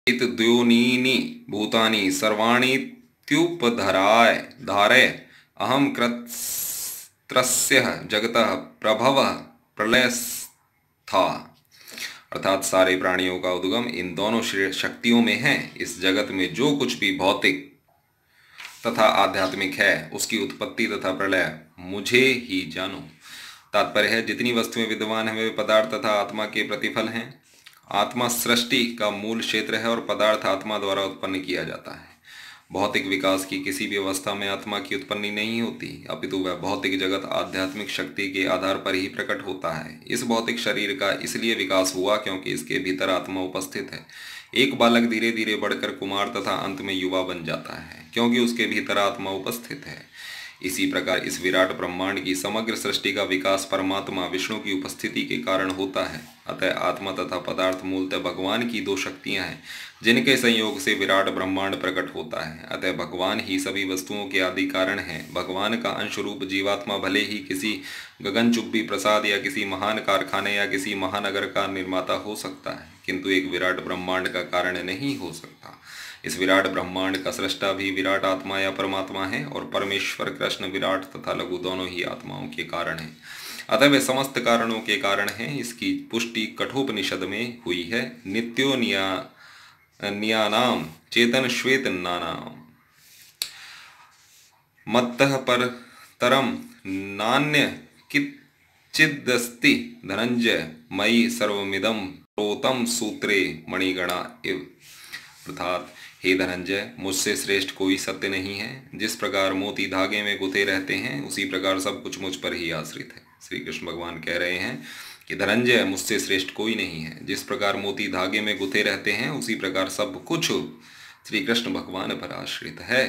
द्योनीनि भूतानि सर्वाणीत्युपधारय धारय अहम कृत्रस्य जगतः प्रभवः प्रलयस्था। अर्थात सारे प्राणियों का उद्गम इन दोनों शक्तियों में है। इस जगत में जो कुछ भी भौतिक तथा आध्यात्मिक है उसकी उत्पत्ति तथा प्रलय मुझे ही जानो। तात्पर्य है जितनी वस्तुएं विद्यमान हैं वे पदार्थ तथा आत्मा के प्रतिफल हैं। आत्मा सृष्टि का मूल क्षेत्र है और पदार्थ आत्मा द्वारा उत्पन्न किया जाता है। भौतिक विकास की किसी भी अवस्था में आत्मा की उत्पत्ति नहीं होती, अपितु वह भौतिक जगत आध्यात्मिक शक्ति के आधार पर ही प्रकट होता है। इस भौतिक शरीर का इसलिए विकास हुआ क्योंकि इसके भीतर आत्मा उपस्थित है। एक बालक धीरे धीरे बढ़कर कुमार तथा अंत में युवा बन जाता है क्योंकि उसके भीतर आत्मा उपस्थित है। इसी प्रकार इस विराट ब्रह्मांड की समग्र सृष्टि का विकास परमात्मा विष्णु की उपस्थिति के कारण होता है। अतः आत्मा तथा पदार्थ मूलतः भगवान की दो शक्तियां हैं जिनके संयोग से विराट ब्रह्मांड प्रकट होता है। अतः भगवान ही सभी वस्तुओं के आदि कारण हैं। भगवान का अंश रूप जीवात्मा भले ही किसी गगनचुंबी प्रसाद या किसी महान कारखाने या किसी महानगर का निर्माता हो सकता है, किंतु एक विराट ब्रह्मांड का कारण नहीं हो सकता। इस विराट ब्रह्मांड का सृष्टा भी विराट आत्मा या परमात्मा है और परमेश्वर कृष्ण विराट तथा लघु दोनों ही आत्माओं के कारण हैं। अतः वे समस्त कारणों के कारण हैं। इसकी पुष्टि कठोपनिषद में हुई है। नित्यो नियानाम चेतन श्वेत नानाम मत्तः पर तरम नान्य किच्चिदस्ति धनंजय मयि सर्वमिदं प्रोतम सूत्रे मणिगणा इव। अर्थात हे धनंजय, मुझसे श्रेष्ठ कोई सत्य नहीं है। जिस प्रकार मोती धागे में गुथे रहते हैं उसी प्रकार सब कुछ मुझ पर ही आश्रित है। श्री कृष्ण भगवान कह रहे हैं कि धनंजय, मुझसे श्रेष्ठ कोई नहीं है। जिस प्रकार मोती धागे में गुथे रहते हैं उसी प्रकार सब कुछ श्री कृष्ण भगवान पर आश्रित है।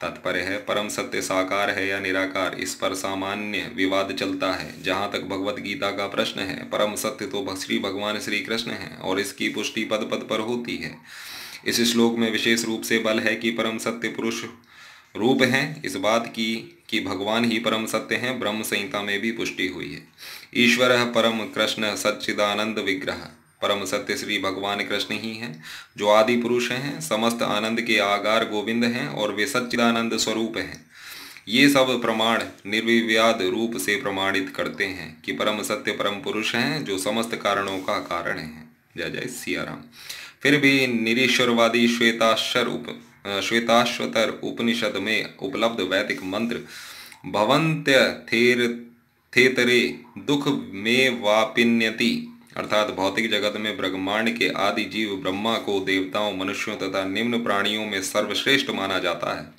तात्पर्य है परम सत्य साकार है या निराकार, इस पर सामान्य विवाद चलता है। जहाँ तक भगवत गीता का प्रश्न है, परम सत्य तो श्री भगवान श्री कृष्ण है और इसकी पुष्टि पद पद पर होती है। इस श्लोक में विशेष रूप से बल है कि परम सत्य पुरुष रूप हैं। इस बात की कि भगवान ही परम सत्य हैं ब्रह्म संहिता में भी पुष्टि हुई है। ईश्वर परम कृष्ण सच्चिदानंद विग्रह, परम सत्य श्री भगवान कृष्ण ही हैं जो आदि पुरुष हैं, समस्त आनंद के आगार गोविंद हैं और वे सच्चिदानंद स्वरूप हैं। ये सब प्रमाण निर्विवाद रूप से प्रमाणित करते हैं कि परम सत्य परम पुरुष हैं जो समस्त कारणों का कारण है। जय जय सियाराम। फिर भी निरीश्वरवादी श्वेताश्वतर उपनिषद में उपलब्ध वैदिक मंत्र भवन्त्य थेतरे दुख में वापिन्यति, अर्थात भौतिक जगत में ब्रह्मांड के आदि जीव ब्रह्मा को देवताओं, मनुष्यों तथा निम्न प्राणियों में सर्वश्रेष्ठ माना जाता है।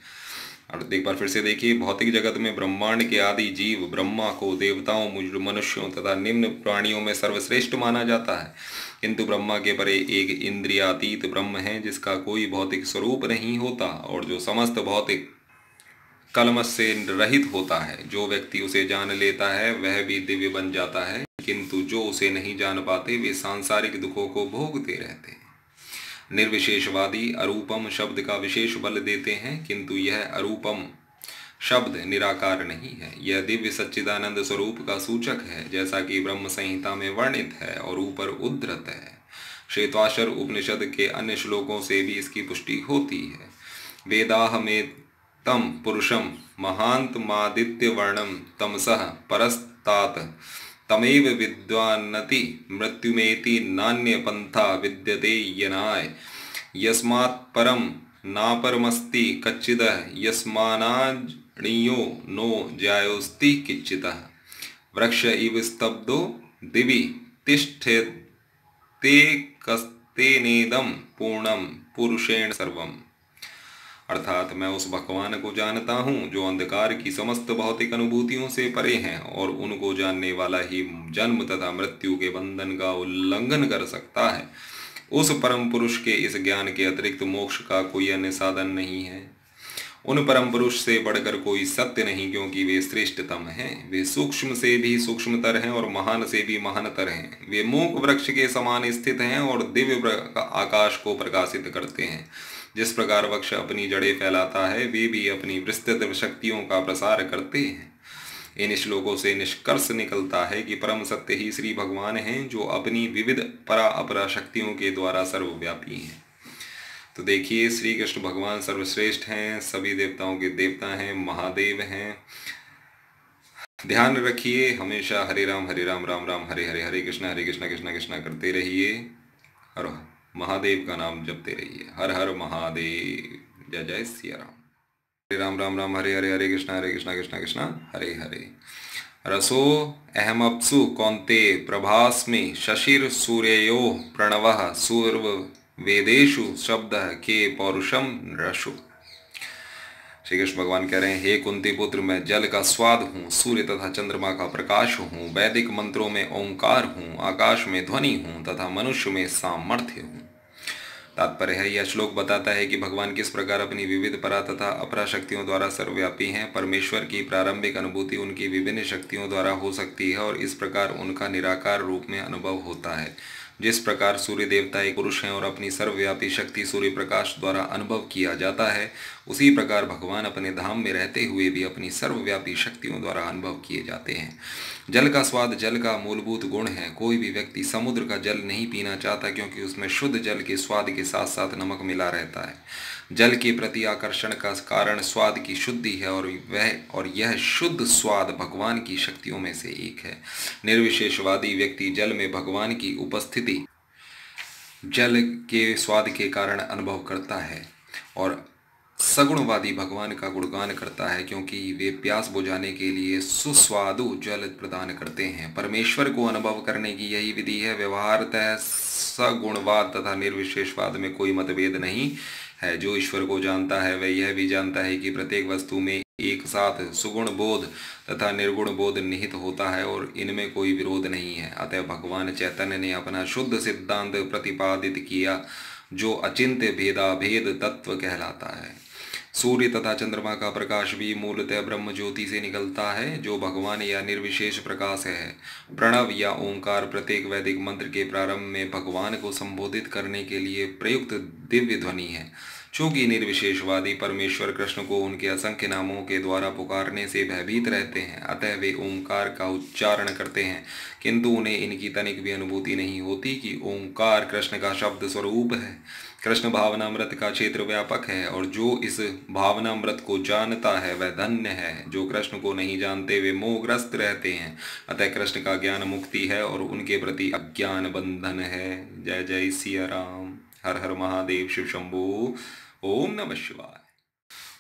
और एक बार फिर से देखिए, भौतिक जगत में ब्रह्मांड के आदि जीव ब्रह्मा को देवताओं, मनुष्यों तथा निम्न प्राणियों में सर्वश्रेष्ठ माना जाता है, किंतु ब्रह्मा के परे एक इंद्रियातीत ब्रह्म है जिसका कोई भौतिक स्वरूप नहीं होता और जो समस्त भौतिक कलमश से रहित होता है। जो व्यक्ति उसे जान लेता है वह भी दिव्य बन जाता है, किंतु जो उसे नहीं जान पाते वे सांसारिक दुखों को भोगते रहते हैं। निर्विशेषवादी अरूपम शब्द का विशेष बल देते हैं, किंतु यह अरूपम शब्द निराकार नहीं है। यह दिव्य सच्चिदानंद स्वरूप का सूचक है, जैसा कि ब्रह्म संहिता में वर्णित है और ऊपर उद्धृत है। श्वेताश्वर उपनिषद के अन्य श्लोकों से भी इसकी पुष्टि होती है। वेदाह में तम पुरुषम महांतमादित्य वर्णम तमसः परस्तात तमेव विद्वान्नति मृत्युमेति नान्य पंथा विद्यते यनाय यस्मात् परम नापरमस्ति कच्चिदः यस्मानाज्ञेयो नो जायोस्ति किच्चितः वृक्ष इव स्तब्धो दिवि तिष्ठते कस्तेनेदं पूर्णं पुरुषेण सर्वम्। अर्थात मैं उस भगवान को जानता हूँ जो अंधकार की समस्त भौतिक अनुभूतियों से परे हैं और उनको जानने वाला ही जन्म तथा मृत्यु के बंधन का उल्लंघन कर सकता है। उस परम पुरुष के इस ज्ञान के अतिरिक्त मोक्ष का कोई अन्य साधन नहीं है। उन परम पुरुष से बढ़कर कोई सत्य नहीं, क्योंकि वे श्रेष्ठतम हैं। वे सूक्ष्म से भी सूक्ष्मतर हैं और महान से भी महानतर हैं। वे मूक वृक्ष के समान स्थित हैं और दिव्य आकाश को प्रकाशित करते हैं। जिस प्रकार वृक्ष अपनी जड़ें फैलाता है, वे भी अपनी विस्तृत शक्तियों का प्रसार करते हैं। इन श्लोकों से निष्कर्ष निकलता है कि परम सत्य ही श्री भगवान हैं जो अपनी विविध परा अपरा शक्तियों के द्वारा सर्वव्यापी हैं। तो देखिए, श्री कृष्ण भगवान सर्वश्रेष्ठ हैं, सभी देवताओं के देवता हैं, महादेव हैं। ध्यान रखिए हमेशा हरे राम राम राम हरे हरे, हरे कृष्णा कृष्णा कृष्णा करते रहिए और महादेव का नाम जपते रहिए। हर हर महादेव। जय जय सिया राम। हरे राम राम हरे हरे, हरे कृष्णा कृष्णा कृष्णा हरे हरे। रसो अहमप्सु कौन्ते प्रभास्मि शशिर सूर्यो प्रणवः सूर्व वेदेषु शब्द के पौरुषम रसु। श्री कृष्ण भगवान कह रहे हैं, हे कुंती पुत्र, मैं जल का स्वाद हूँ, सूर्य तथा चंद्रमा का प्रकाश हूँ, वैदिक मंत्रों में ओंकार हूँ, आकाश में ध्वनि हूँ तथा मनुष्य में सामर्थ्य हूँ। तात्पर्य है, यह श्लोक बताता है कि भगवान किस प्रकार अपनी विविध परा तथा अपरा शक्तियों द्वारा सर्वव्यापी हैं। परमेश्वर की प्रारंभिक अनुभूति उनकी विभिन्न शक्तियों द्वारा हो सकती है और इस प्रकार उनका निराकार रूप में अनुभव होता है। जिस प्रकार सूर्य देवता एक पुरुष हैं और अपनी सर्वव्यापी शक्ति सूर्य प्रकाश द्वारा अनुभव किया जाता है, उसी प्रकार भगवान अपने धाम में रहते हुए भी अपनी सर्वव्यापी शक्तियों द्वारा अनुभव किए जाते हैं। जल का स्वाद जल का मूलभूत गुण है। कोई भी व्यक्ति समुद्र का जल नहीं पीना चाहता, क्योंकि उसमें शुद्ध जल के स्वाद के साथ साथ नमक मिला रहता है। जल के प्रति आकर्षण का कारण स्वाद की शुद्धि है और यह शुद्ध स्वाद भगवान की शक्तियों में से एक है। निर्विशेषवादी व्यक्ति जल में भगवान की उपस्थिति जल के स्वाद के कारण अनुभव करता है और सगुणवादी भगवान का गुणगान करता है, क्योंकि वे प्यास बुझाने के लिए सुस्वादु जल प्रदान करते हैं। परमेश्वर को अनुभव करने की यही विधि है। व्यवहारतः सगुणवाद तथा निर्विशेषवाद में कोई मतभेद नहीं है। जो ईश्वर को जानता है वह यह भी जानता है कि प्रत्येक वस्तु में एक साथ सुगुण बोध तथा निर्गुण बोध निहित होता है और इनमें कोई विरोध नहीं है। अतः भगवान चैतन्य ने अपना शुद्ध सिद्धांत प्रतिपादित किया, जो अचिंत्य भेदाभेद तत्व कहलाता है। सूर्य तथा चंद्रमा का प्रकाश भी मूलतः ब्रह्म ज्योति से निकलता है, जो भगवान या निर्विशेष प्रकाश है। प्रणव या ओंकार प्रत्येक वैदिक मंत्र के प्रारंभ में भगवान को संबोधित करने के लिए प्रयुक्त दिव्य ध्वनि है। चूंकि निर्विशेषवादी परमेश्वर कृष्ण को उनके असंख्य नामों के द्वारा पुकारने से भयभीत रहते हैं, अतः वे ओंकार का उच्चारण करते हैं, किंतु उन्हें इनकी तनिक भी अनुभूति नहीं होती कि ओंकार कृष्ण का शब्द स्वरूप है। कृष्ण भावनामृत का क्षेत्र व्यापक है और जो इस भावनामृत को जानता है वह धन्य है। जो कृष्ण को नहीं जानते वे मोहग्रस्त रहते हैं। अतः कृष्ण का ज्ञान मुक्ति है और उनके प्रति अज्ञान बंधन है। जय जय सिया राम। हर हर महादेव। शिव शंभो। ओम नमः शिवाय।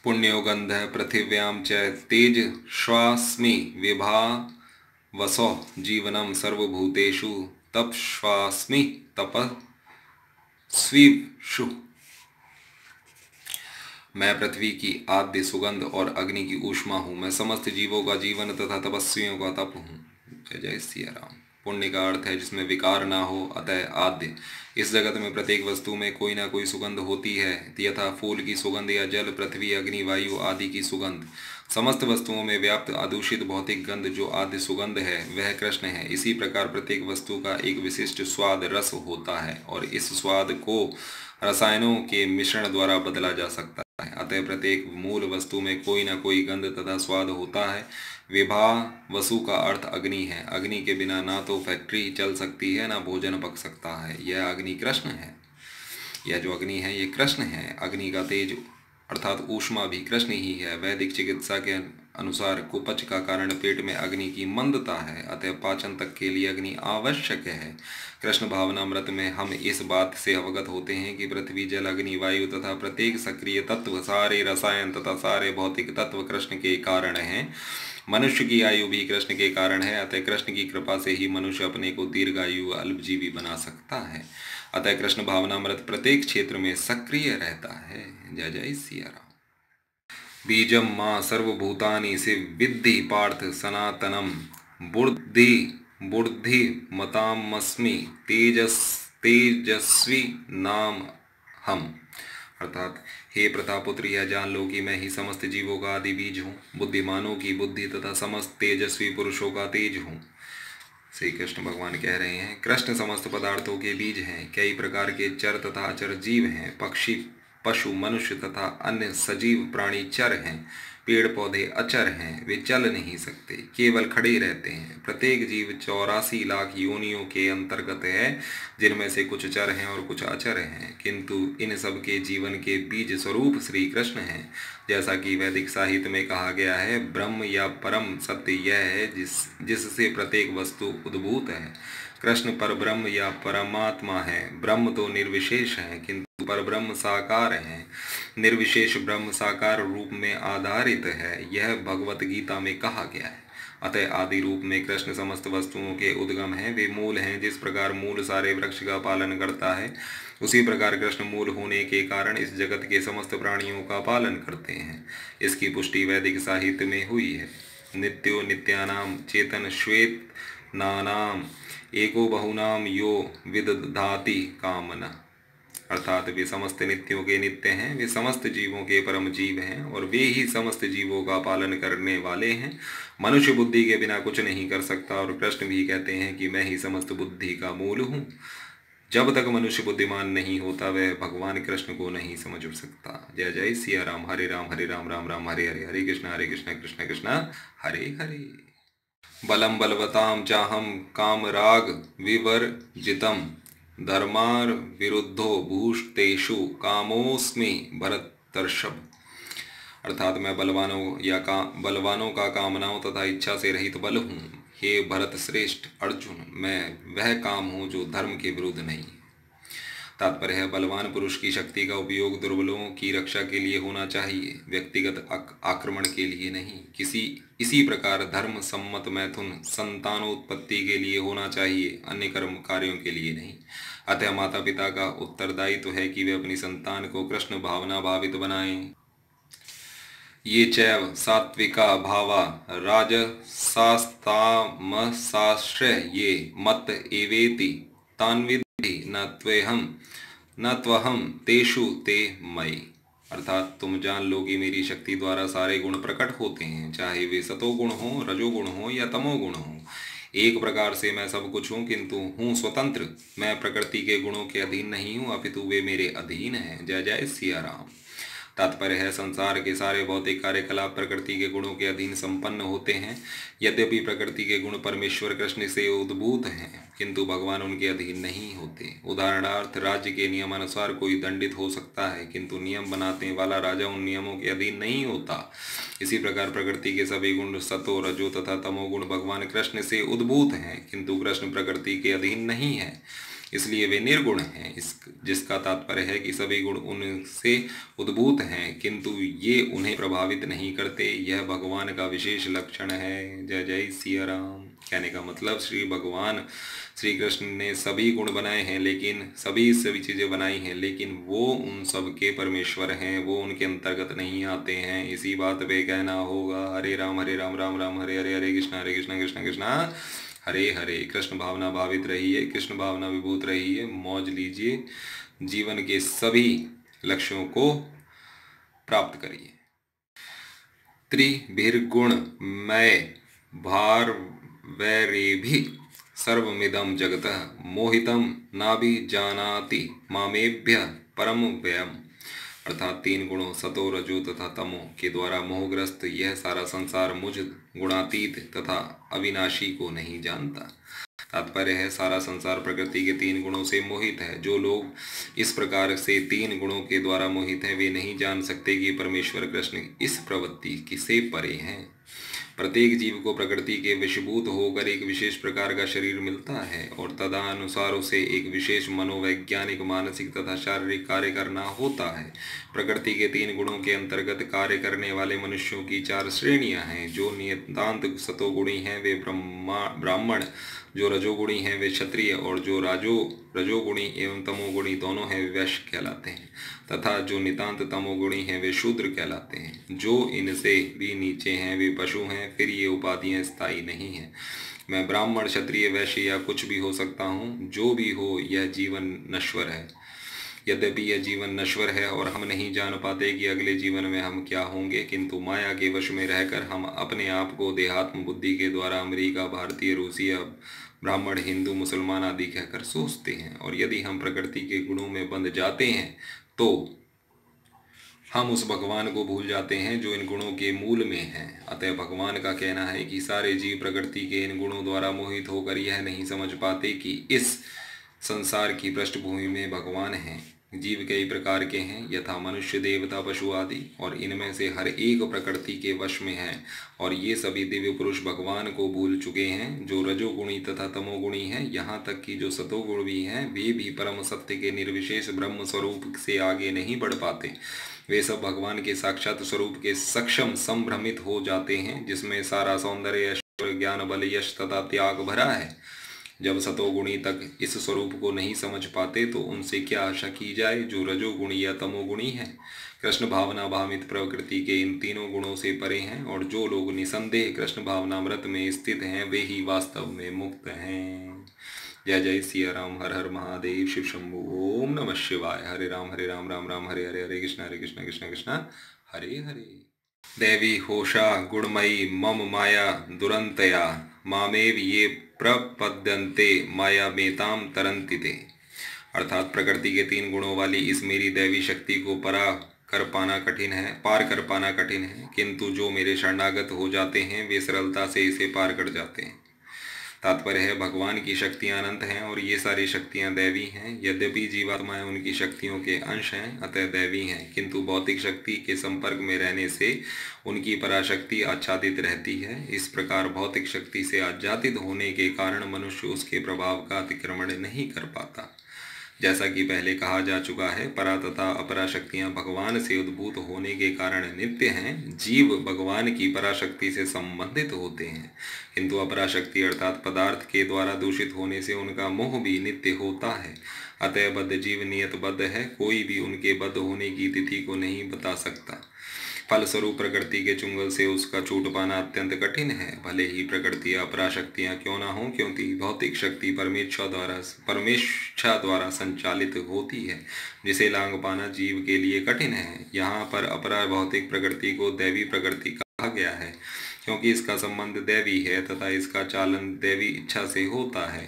पुण्यो गंध पृथिव्यां च तेज श्वास्मि विभा वसो जीवनम सर्वभूतेषु तप श्वास्मि तप स्वीषु। मैं पृथ्वी की आद्य सुगंध और अग्नि की ऊष्मा हूँ। मैं समस्त जीवों का जीवन तथा तपस्वियों का तप हूँ। जय जय सिया राम। पुण्य का अर्थ है जिसमें विकार ना हो, अतः आद्य। इस जगत में प्रत्येक वस्तु में कोई ना कोई सुगंध होती है, यथा फूल की सुगंध या जल, पृथ्वी, अग्नि, वायु आदि की सुगंध। समस्त वस्तुओं में व्याप्त अदूषित भौतिक गंध जो आद्य सुगंध है वह कृष्ण है। इसी प्रकार प्रत्येक वस्तु का एक विशिष्ट स्वाद रस होता है और इस स्वाद को रसायनों के मिश्रण द्वारा बदला जा सकता है। अतः प्रत्येक मूल वस्तु में कोई ना कोई गंध तथा स्वाद होता है। विभा वसु का अर्थ अग्नि है। अग्नि के बिना ना तो फैक्ट्री चल सकती है ना भोजन पक सकता है। यह अग्नि कृष्ण है। यह जो अग्नि है ये कृष्ण है। अग्नि का तेज अर्थात ऊष्मा भी कृष्ण ही है। वैदिक चिकित्सा के अनुसार कुपच का कारण पेट में अग्नि की मंदता है, अतः पाचन तक के लिए अग्नि आवश्यक है। कृष्ण भावनामृत में हम इस बात से अवगत होते हैं कि पृथ्वी, जल, अग्नि, वायु तथा प्रत्येक सक्रिय तत्व, सारे रसायन तथा सारे भौतिक तत्व कृष्ण के कारण हैं। मनुष्य की आयु भी कृष्ण के कारण है, अतः कृष्ण की कृपा से ही मनुष्य अपने को दीर्घायु अल्पजीवी बना सकता है। अतः कृष्ण भावनामृत प्रत्येक क्षेत्र में सक्रिय रहता है। जय जय सिया राम। बीजम मां सर्वभूतानि से विद्धि पार्थ सनातनम बुद्धि मतामस्मि तेजस्वी नाम हम। अर्थात हे प्रतापुत्र, यह जान लो कि मैं ही समस्त जीवों का आदि बीज हूँ, बुद्धिमानों की बुद्धि तथा समस्त तेजस्वी पुरुषों का तेज हूँ। श्री कृष्ण भगवान कह रहे हैं, कृष्ण समस्त पदार्थों के बीज हैं। कई प्रकार के चर तथा अचर जीव हैं। पक्षी, पशु, मनुष्य तथा अन्य सजीव प्राणी चर हैं। पेड़ पौधे अचर हैं, वे चल नहीं सकते, केवल खड़े रहते हैं। प्रत्येक जीव 84 लाख योनियों के अंतर्गत है, जिनमें से कुछ चर हैं और कुछ अचर हैं, किंतु इन सब के जीवन के बीज स्वरूप श्री कृष्ण हैं। जैसा कि वैदिक साहित्य में कहा गया है, ब्रह्म या परम सत्य यह है जिससे प्रत्येक वस्तु उद्भूत है। कृष्ण परब्रह्म या परमात्मा है। ब्रह्म तो निर्विशेष है, किंतु परब्रह्म साकार है। निर्विशेष ब्रह्म साकार रूप में आधारित है, यह भगवत गीता में कहा गया है। अतः आदि रूप में कृष्ण समस्त वस्तुओं के उद्गम हैं, वे मूल हैं। जिस प्रकार मूल सारे वृक्ष का पालन करता है, उसी प्रकार कृष्ण मूल होने के कारण इस जगत के समस्त प्राणियों का पालन करते हैं। इसकी पुष्टि वैदिक साहित्य में हुई है। नित्यो नित्यानाम चेतन श्वेत नानाम एको बहुनाम यो विदधाति कामना, अर्थात वे समस्त नित्यों के नित्य हैं, वे समस्त जीवों के परम जीव हैं और वे ही समस्त जीवों का पालन करने वाले हैं। मनुष्य बुद्धि के बिना कुछ नहीं कर सकता और कृष्ण भी कहते हैं कि मैं ही समस्त बुद्धि का मूल हूँ। जब तक मनुष्य बुद्धिमान नहीं होता, वह भगवान कृष्ण को नहीं समझ सकता। जय जय सिया राम, हरे राम राम राम हरे हरे, हरे कृष्ण कृष्ण कृष्ण हरे हरे। बलम बलवताम चाहम कामराग विवर्जितम धर्मार विरुद्धो भूष्टेषु कामोस्मि भरतर्षभ, अर्थात मैं बलवानों का कामनाओं तथा इच्छा से रहित बल हूँ। हे भरत श्रेष्ठ अर्जुन, मैं वह काम हूँ जो धर्म के विरुद्ध नहीं। तात्पर्य है, बलवान पुरुष की शक्ति का उपयोग दुर्बलों की रक्षा के लिए होना चाहिए, व्यक्तिगत आक्रमण के लिए नहीं। इसी प्रकार धर्म सम्मत मैथुन संतानोत्पत्ति के लिए होना चाहिए, अन्य कर्म कार्यों के लिए नहीं। अतः माता पिता का उत्तरदायित्व है कि वे अपनी संतान को कृष्ण भावना भावित बनाएं। ये चैव सात्विका भावा राजसास्तामसाश्रय ये मत एवेति तान्विद्धि न त्वहम तेषु ते मयि, अर्थात तुम जान लो कि मेरी शक्ति द्वारा सारे गुण प्रकट होते हैं, चाहे वे सतोगुण हो, रजोगुण हो या तमोगुण हो। एक प्रकार से मैं सब कुछ हूँ, किंतु हूँ स्वतंत्र। मैं प्रकृति के गुणों के अधीन नहीं हूँ, अपितु वे मेरे अधीन हैं। जय जय सिया राम। तात्पर्य है, संसार के सारे भौतिक कार्यकलाप प्रकृति के गुणों के अधीन संपन्न होते हैं। यद्यपि प्रकृति के गुण परमेश्वर कृष्ण से उद्भूत हैं, किंतु भगवान उनके अधीन नहीं होते। उदाहरणार्थ, राज्य के नियमानुसार कोई दंडित हो सकता है, किंतु नियम बनाने वाला राजा उन नियमों के अधीन नहीं होता। इसी प्रकार प्रकृति के सभी गुण सतो रजो तथा तमोगुण भगवान कृष्ण से उद्भूत हैं, किंतु कृष्ण प्रकृति के अधीन नहीं है, इसलिए वे निर्गुण हैं। जिसका तात्पर्य है कि सभी गुण उनसे उद्भूत हैं, किंतु ये उन्हें प्रभावित नहीं करते। यह भगवान का विशेष लक्षण है। जय जय सिया राम। कहने का मतलब, श्री कृष्ण ने सभी गुण बनाए हैं, लेकिन सभी चीज़ें बनाई हैं, लेकिन वो उन सब के परमेश्वर हैं, वो उनके अंतर्गत नहीं आते हैं। इसी बात पे कहना होगा, हरे राम राम राम हरे हरे, हरे कृष्ण कृष्ण कृष्ण हरे हरे। कृष्ण भावना भावित रहिए, कृष्ण भावना विभूत रहिए, मौज लीजिए, जीवन के सभी लक्ष्यों को प्राप्त करिए। त्रिभिर्गुण मय भार वैरेभि सर्वमिदं जगतः मोहितं नाभिजानाति मामेभ्य परम व्ययम्, अर्थात 3 गुणों सतो रजो तथा तमो के द्वारा मोहग्रस्त यह सारा संसार मुझ गुणातीत तथा अविनाशी को नहीं जानता। तात्पर्य है, सारा संसार प्रकृति के 3 गुणों से मोहित है। जो लोग इस प्रकार से 3 गुणों के द्वारा मोहित हैं, वे नहीं जान सकते कि परमेश्वर कृष्ण इस प्रवृत्ति से परे हैं। प्रत्येक जीव को प्रकृति के वशीभूत होकर एक विशेष प्रकार का शरीर मिलता है और तदनुसार उसे एक विशेष मनोवैज्ञानिक, मानसिक तथा शारीरिक कार्य करना होता है। प्रकृति के 3 गुणों के अंतर्गत कार्य करने वाले मनुष्यों की 4 श्रेणियां हैं। जो नितांत सतोगुणी हैं वे ब्राह्मण, जो रजोगुणी हैं वे क्षत्रिय, और जो रजोगुणी एवं तमोगुणी दोनों हैं वे वैश्य कहलाते हैं, तथा जो नितांत तमोगुणी हैं वे शूद्र कहलाते हैं। जो इनसे भी नीचे हैं वे पशु हैं। फिर ये उपाधियां स्थायी नहीं हैं। मैं ब्राह्मण, क्षत्रिय, वैश्य या कुछ भी हो सकता हूँ। जो भी हो, यह जीवन नश्वर है। यद्यपि यह जीवन नश्वर है और हम नहीं जान पाते कि अगले जीवन में हम क्या होंगे, किंतु माया के वश में रहकर हम अपने आप को देहात्म बुद्धि के द्वारा अमेरिका, भारतीय, रूसी, ब्राह्मण, हिंदू, मुसलमान आदि कहकर सोचते हैं। और यदि हम प्रकृति के गुणों में बंध जाते हैं तो हम उस भगवान को भूल जाते हैं जो इन गुणों के मूल में है। अतः भगवान का कहना है कि सारे जीव प्रकृति के इन गुणों द्वारा मोहित होकर यह नहीं समझ पाते कि इस संसार की पृष्ठभूमि में भगवान हैं। जीव कई प्रकार के हैं, यथा मनुष्य, देवता, पशु आदि, और इनमें से हर एक प्रकृति के वश में है। और ये सभी दिव्य पुरुष भगवान को भूल चुके हैं, जो रजोगुणी तथा तमोगुणी हैं। यहाँ तक कि जो सतोगुण भी हैं, वे भी परम सत्य के निर्विशेष ब्रह्म स्वरूप से आगे नहीं बढ़ पाते। वे सब भगवान के साक्षात स्वरूप के सक्षम संभ्रमित हो जाते हैं, जिसमें सारा सौंदर्य, ऐश्वर्य, ज्ञान, बल, यश तथा त्याग भरा है। जब सतोगुणी तक इस स्वरूप को नहीं समझ पाते तो उनसे क्या आशा की जाए जो रजोगुणी या तमोगुणी है। कृष्ण भावना भावित प्रकृति के इन तीनों गुणों से परे हैं, और जो लोग निसंदेह कृष्ण भावनामृत में स्थित हैं वे ही वास्तव में मुक्त हैं। जय जय सिया राम, हर हर महादेव, शिव शंभु। ओम नमः शिवाय। हरे राम राम राम हरे हरे, हरे कृष्ण कृष्ण कृष्ण हरे हरे। देवी होशा गुणमयी मम माया दुरंतया, मामेव ये प्रपद्यन्ते माया मेताम तरन्ति ते। अर्थात प्रकृति के तीन गुणों वाली इस मेरी दैवी शक्ति को पार कर पाना कठिन है, किंतु जो मेरे शरणागत हो जाते हैं वे सरलता से इसे पार कर जाते हैं। तात्पर्य है, भगवान की शक्तियां अनंत हैं और ये सारी शक्तियां दैवी हैं। यद्यपि जीवात्माएं उनकी शक्तियों के अंश हैं, अतः दैवी हैं, किंतु भौतिक शक्ति के संपर्क में रहने से उनकी पराशक्ति आच्छादित रहती है। इस प्रकार भौतिक शक्ति से आच्छादित होने के कारण मनुष्य उसके प्रभाव का अतिक्रमण नहीं कर पाता। जैसा कि पहले कहा जा चुका है, परा तथा अपरा शक्तियां भगवान से उद्भूत होने के कारण नित्य हैं। जीव भगवान की पराशक्ति से संबंधित होते हैं, किंतु अपरा शक्ति अर्थात पदार्थ के द्वारा दूषित होने से उनका मोह भी नित्य होता है। अतः बद्ध जीव नियतबद्ध है, कोई भी उनके बद्ध होने की तिथि को नहीं बता सकता। फलस्वरूप प्रकृति के चुंगल से उसका छूट पाना अत्यंत कठिन है, भले ही प्रकृति या अपराशक्तियाँ क्यों ना हों, क्योंकि भौतिक शक्ति परमेच्छा द्वारा संचालित होती है, जिसे लांघ पाना जीव के लिए कठिन है। यहाँ पर अपरा भौतिक प्रकृति को दैवी प्रकृति कहा गया है, क्योंकि इसका संबंध दैवी है तथा इसका चालन दैवी इच्छा से होता है।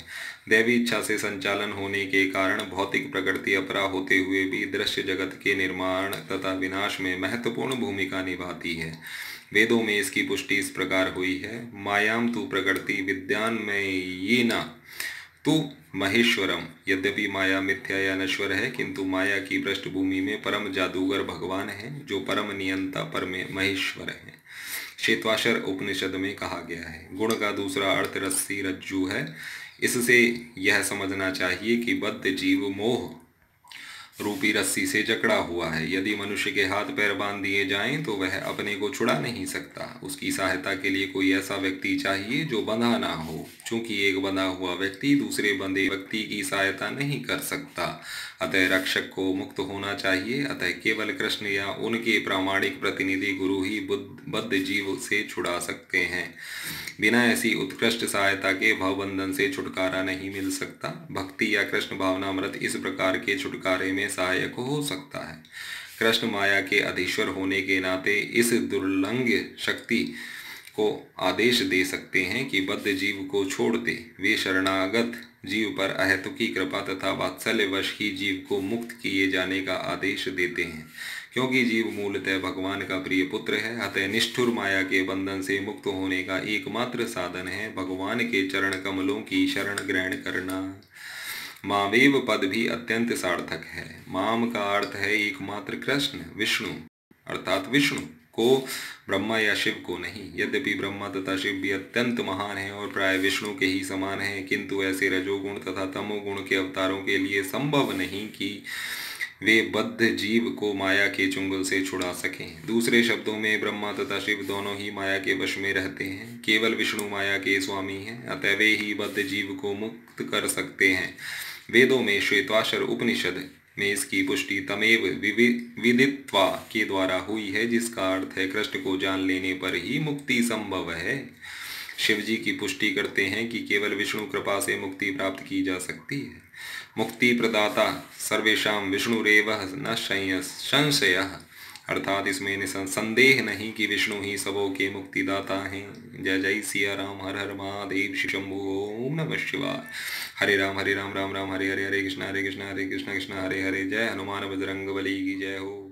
दैवी इच्छा से संचालन होने के कारण भौतिक प्रकृति अपरा होते हुए भी दृश्य जगत के निर्माण तथा विनाश में महत्वपूर्ण भूमिका निभाती है। वेदों में इसकी पुष्टि इस प्रकार हुई है, मायाम तु प्रकृति विद्यान में ये न तु महेश्वरम। यद्यपि माया मिथ्या या नश्वर है, किंतु माया की पृष्ठभूमि में परम जादूगर भगवान है, जो परम नियंता महेश्वर है। श्वेतवाश्वर उपनिषद में कहा गया है। गुण का दूसरा अर्थ रस्सी रज्जू है। इससे यह समझना चाहिए कि बद्ध जीव मोह रूपी रस्सी से जकड़ा हुआ है। यदि मनुष्य के हाथ पैर बांध दिए जाएं तो वह अपने को छुड़ा नहीं सकता। उसकी सहायता के लिए कोई ऐसा व्यक्ति चाहिए जो बंधा ना हो, चूंकि एक बंधा हुआ व्यक्ति दूसरे बंधे व्यक्ति की सहायता नहीं कर सकता। अतः रक्षक को मुक्त होना चाहिए। अतः केवल कृष्ण या उनके प्रामाणिक प्रतिनिधि गुरु ही बद्ध जीव से छुड़ा सकते हैं। बिना ऐसी उत्कृष्ट सहायता के भवबंधन से छुटकारा नहीं मिल सकता। भक्ति या कृष्ण भावनामृत इस प्रकार के छुटकारे में सहायक हो सकता है। कृष्ण माया के अधीश्वर होने के नाते इस दुर्लंघ शक्ति को आदेश दे सकते हैं कि बद्ध जीव को छोड़ दे। वे शरणागत जीव पर अहेतुकी कृपा तथा वात्सल्यवश ही जीव को मुक्त किए जाने का आदेश देते हैं। क्योंकि जीव मूलतः भगवान का प्रिय पुत्र है, अतः निष्ठुर माया के बंधन से मुक्त होने का एकमात्र साधन है भगवान के चरण कमलों की शरण ग्रहण करना। मावेव पद भी अत्यंत सार्थक है। माम का अर्थ है एकमात्र कृष्ण, विष्णु अर्थात विष्णु को, ब्रह्मा या शिव को नहीं। यद्यपि ब्रह्मा तथा शिव भी अत्यंत महान हैं और प्राय विष्णु के ही समान हैं, किंतु ऐसे रजोगुण तथा तमोगुण के अवतारों के लिए संभव नहीं कि वे बद्ध जीव को माया के चुंगल से छुड़ा सकें। दूसरे शब्दों में ब्रह्मा तथा शिव दोनों ही माया के वश में रहते हैं। केवल विष्णु माया के स्वामी हैं, अतः वे ही बद्ध जीव को मुक्त कर सकते हैं। वेदों में श्वेतवाश्वर उपनिषद में इसकी पुष्टि तमेव विदित्वा के द्वारा हुई है, जिसका अर्थ है कृष्ण को जान लेने पर ही मुक्ति संभव है। शिव जी की पुष्टि करते हैं कि केवल विष्णु कृपा से मुक्ति प्राप्त की जा सकती है। मुक्ति प्रदाता सर्वेशाम विष्णुरेव न संशयः, अर्थात इसमें संदेह नहीं कि विष्णु ही सबों के मुक्तिदाता हैं। जय जय सिया राम, हर हर महादेव, शंभु। ओम नमः शिवाय। हरे राम राम राम हरे हरे, हरे कृष्ण कृष्ण हरे कृष्ण कृष्ण हरे हरे। जय हनुमान बजरंग बली की जय हो।